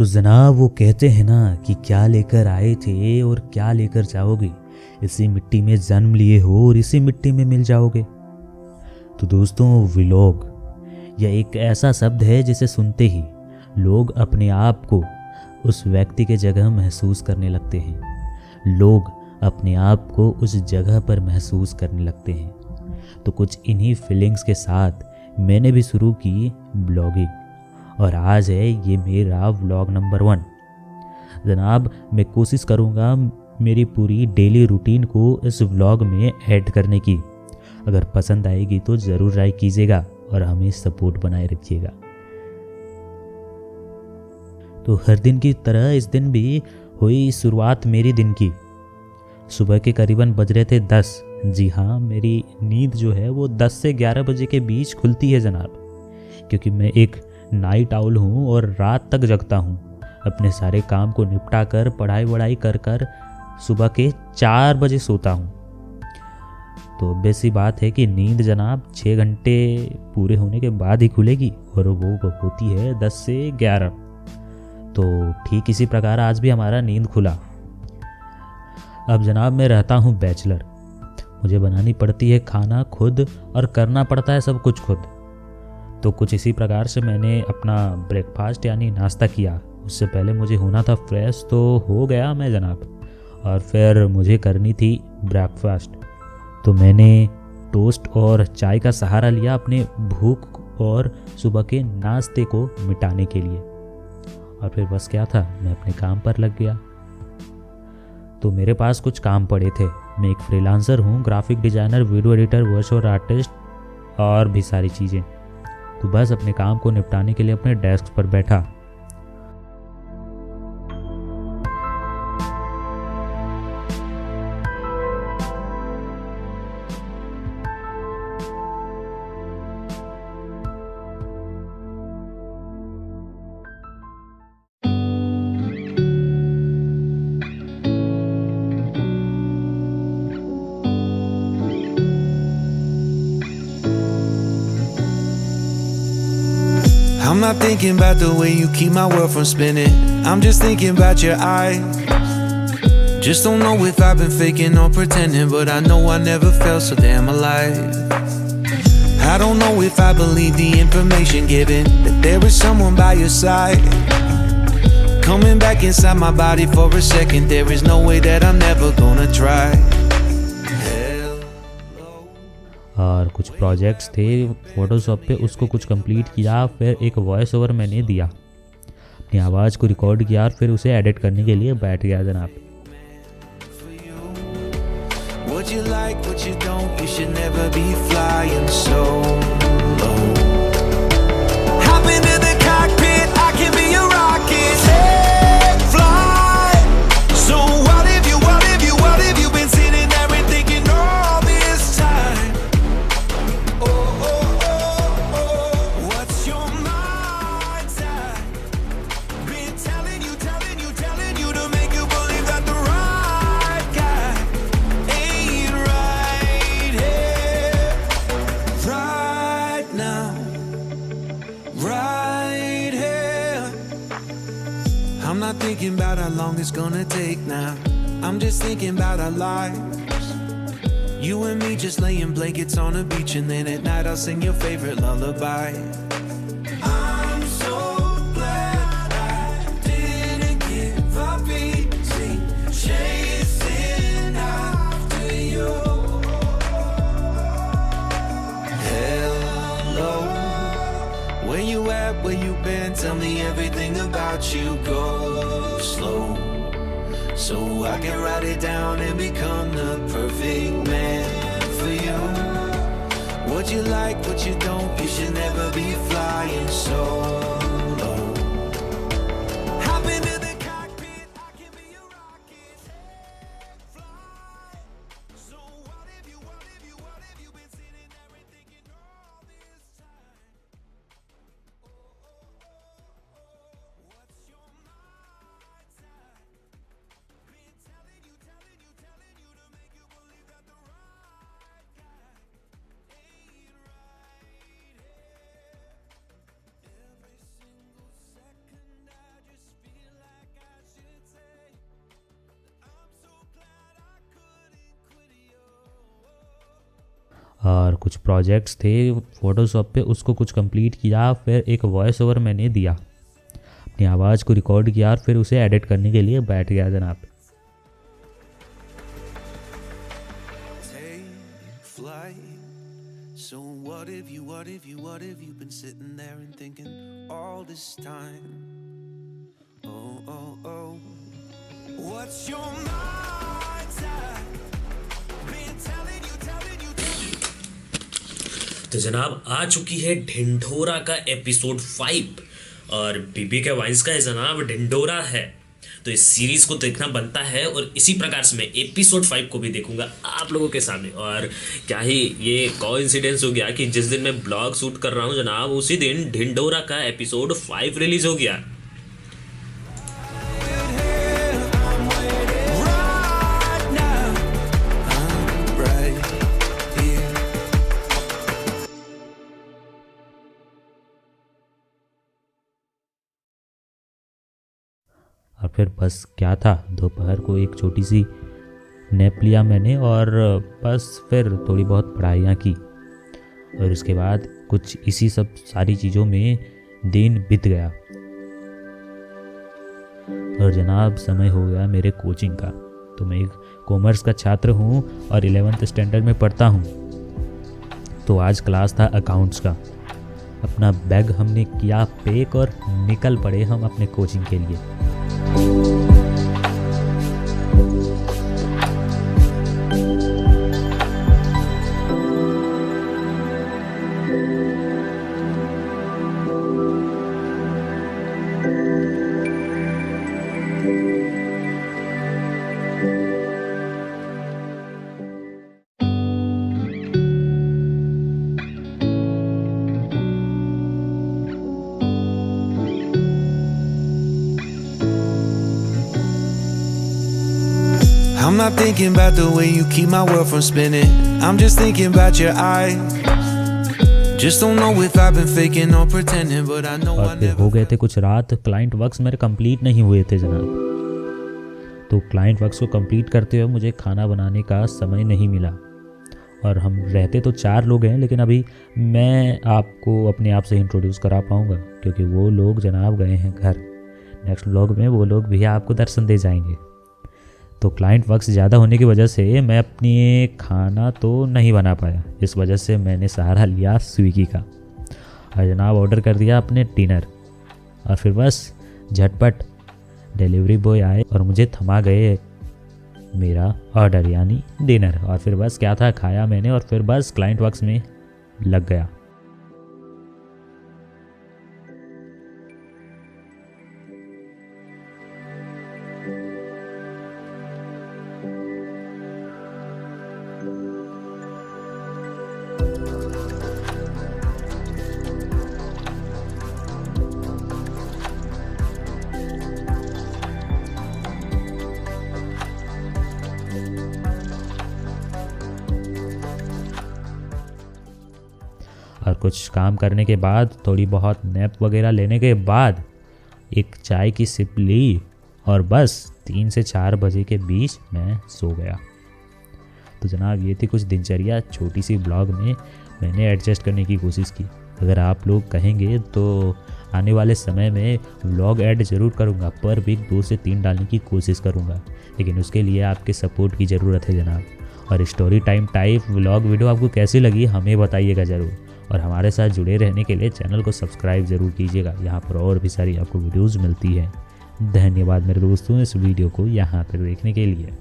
तो जनाब वो कहते हैं ना कि क्या लेकर आए थे और क्या लेकर जाओगे, इसी मिट्टी में जन्म लिए हो और इसी मिट्टी में मिल जाओगे। तो दोस्तों, व्लॉग यह एक ऐसा शब्द है जिसे सुनते ही लोग अपने आप को उस व्यक्ति के जगह महसूस करने लगते हैं। लोग अपने आप को उस जगह पर महसूस करने लगते हैं। तो कुछ इन्हीं फीलिंग्स के साथ मैंने भी शुरू की ब्लॉगिंग और आज है ये मेरा व्लॉग नंबर 1। जनाब मैं कोशिश करूँगा मेरी पूरी डेली रूटीन को इस व्लॉग में ऐड करने की। अगर पसंद आएगी तो ज़रूर लाइक कीजिएगा और हमें सपोर्ट बनाए रखिएगा। तो हर दिन की तरह इस दिन भी हुई शुरुआत मेरी दिन की। सुबह के करीबन बज रहे थे 10। जी हाँ, मेरी नींद जो है वो 10 से 11 बजे के बीच खुलती है जनाब, क्योंकि मैं एक नाइट आउल हूँ और रात तक जगता हूँ। अपने सारे काम को निपटा कर पढ़ाई वढ़ाई कर सुबह के 4 बजे सोता हूँ। तो बेसी बात है कि नींद जनाब 6 घंटे पूरे होने के बाद ही खुलेगी और वो होती है 10 से 11। तो ठीक इसी प्रकार आज भी हमारा नींद खुला। अब जनाब मैं रहता हूँ बैचलर। मुझे बनानी पड़ती है खाना खुद और करना पड़ता है सब कुछ खुद। तो कुछ इसी प्रकार से मैंने अपना ब्रेकफास्ट यानी नाश्ता किया। उससे पहले मुझे होना था फ्रेश, तो हो गया मैं जनाब। और फिर मुझे करनी थी ब्रेकफास्ट। तो मैंने टोस्ट और चाय का सहारा लिया अपने भूख और सुबह के नाश्ते को मिटाने के लिए। और फिर बस क्या था, मैं अपने काम पर लग गया। तो मेरे पास कुछ काम पड़े थे। मैं एक फ्रीलांसर हूँ, graphic designer, video editor, voice over artist और भी सारी चीज़ें। तो बस अपने काम को निपटाने के लिए अपने डेस्क पर बैठा। I'm not thinking about the way you keep my world from spinning. I'm just thinking about your eyes. Just don't know if I've been faking or pretending, but I know I never felt so damn alive. I don't know if I believe the information given, that there is someone by your side, coming back inside my body for a second. There is no way that I'm never gonna try. और कुछ projects थे Photoshop पे, उसको कुछ complete किया। फिर एक voice over मैंने दिया, अपनी आवाज़ को रिकॉर्ड किया और फिर उसे एडिट करने के लिए बैठ गया जनाब। What you like, what you don't, you should never be flying solo. Hop into the cockpit, I can be your rocket. Hey, fly. So what if you been sitting there and thinking all this time? Oh, oh, oh, oh, what's your mind's at? Been telling you to make you believe that the right guy ain't right here, right now, right here. I'm not thinking about how long it's gonna take now. I'm just thinking about our lives. You and me just laying blankets on a beach, and then at night I'll sing your favorite lullaby. I'm so glad I didn't give up easy, chasing after you. Hello, where you at, where you been? Tell me everything about you. Go slow, so I can write it down and become the perfect man for you. What you like, what you don't, you should never be flying solo. Hop into the cockpit, I can be your rocket. Fly. So what if you been sitting there and thinking all this time? What's your mind's at? Been telling you to make you believe that the right guy ain't right here. Every और कुछ projects थे Photoshop पे, उसको कुछ complete किया। फिर एक voice over मैंने दिया, अपनी आवाज़ को रिकॉर्ड किया और फिर उसे एडिट करने के लिए बैठ गया जनाब। So what if you been sitting there and thinking all this time? Oh, what's your mindset? Been telling you. तो जनाब आ चुकी है ढिंढोरा का एपिसोड 5 और बीबी के वाइंस का है जनाब ढिंढोरा है। तो इस सीरीज़ को देखना बनता है और इसी प्रकार से मैं एपिसोड 5 को भी देखूंगा आप लोगों के सामने। और क्या ही ये कोइंसिडेंस हो गया कि जिस दिन मैं ब्लॉग शूट कर रहा हूँ जनाब उसी दिन ढिंढोरा का एपिसोड 5 रिलीज हो गया। और फिर बस क्या था, दोपहर को एक छोटी सी नैप लिया मैंने और बस फिर थोड़ी बहुत पढ़ाइयाँ की और उसके बाद कुछ इसी सब सारी चीज़ों में दिन बीत गया। और जनाब समय हो गया मेरे कोचिंग का। तो मैं एक कॉमर्स का छात्र हूँ और 11th स्टैंडर्ड में पढ़ता हूँ। तो आज क्लास था अकाउंट्स का। अपना बैग हमने किया पैक और निकल पड़े हम अपने कोचिंग के लिए। I'm not thinking about the way you keep my world from spinning. I'm just thinking about your eyes. Just don't know if I've been faking or pretending, but I know I और फिर never. हो गए थे कुछ रात, client works मेरे complete नहीं हुए थे जनाब। तो क्लाइंट वर्क्स को कंप्लीट करते हुए मुझे खाना बनाने का समय नहीं मिला। और हम रहते तो 4 लोग हैं, लेकिन अभी मैं आपको अपने आप से इंट्रोड्यूस करा पाऊँगा क्योंकि वो लोग जनाब गए हैं घर। नेक्स्ट व्लॉग में वो लोग भी आपको दर्शन दे जाएंगे। तो क्लाइंट वर्क्स ज़्यादा होने की वजह से मैं अपनी खाना तो नहीं बना पाया। इस वजह से मैंने सहारा लिया स्विगी का और जनाब ऑर्डर कर दिया अपने डिनर। और फिर बस झटपट डिलीवरी बॉय आए और मुझे थमा गए मेरा ऑर्डर यानी डिनर। और फिर बस क्या था, खाया मैंने और फिर बस क्लाइंट वर्क्स में लग गया। और कुछ काम करने के बाद, थोड़ी बहुत नैप वगैरह लेने के बाद एक चाय की सिप ली और बस 3 से 4 बजे के बीच मैं सो गया। तो जनाब ये थी कुछ दिनचर्या, छोटी सी ब्लॉग में मैंने एडजस्ट करने की कोशिश की। अगर आप लोग कहेंगे तो आने वाले समय में व्लॉग ऐड ज़रूर करूँगा, पर वीक 2 से 3 डालने की कोशिश करूँगा, लेकिन उसके लिए आपके सपोर्ट की ज़रूरत है जनाब। और story time type vlog video आपको कैसी लगी हमें बताइएगा ज़रूर। और हमारे साथ जुड़े रहने के लिए चैनल को सब्सक्राइब ज़रूर कीजिएगा, यहाँ पर और भी सारी आपको वीडियोज़ मिलती हैं। धन्यवाद मेरे दोस्तों इस वीडियो को यहाँ तक देखने के लिए।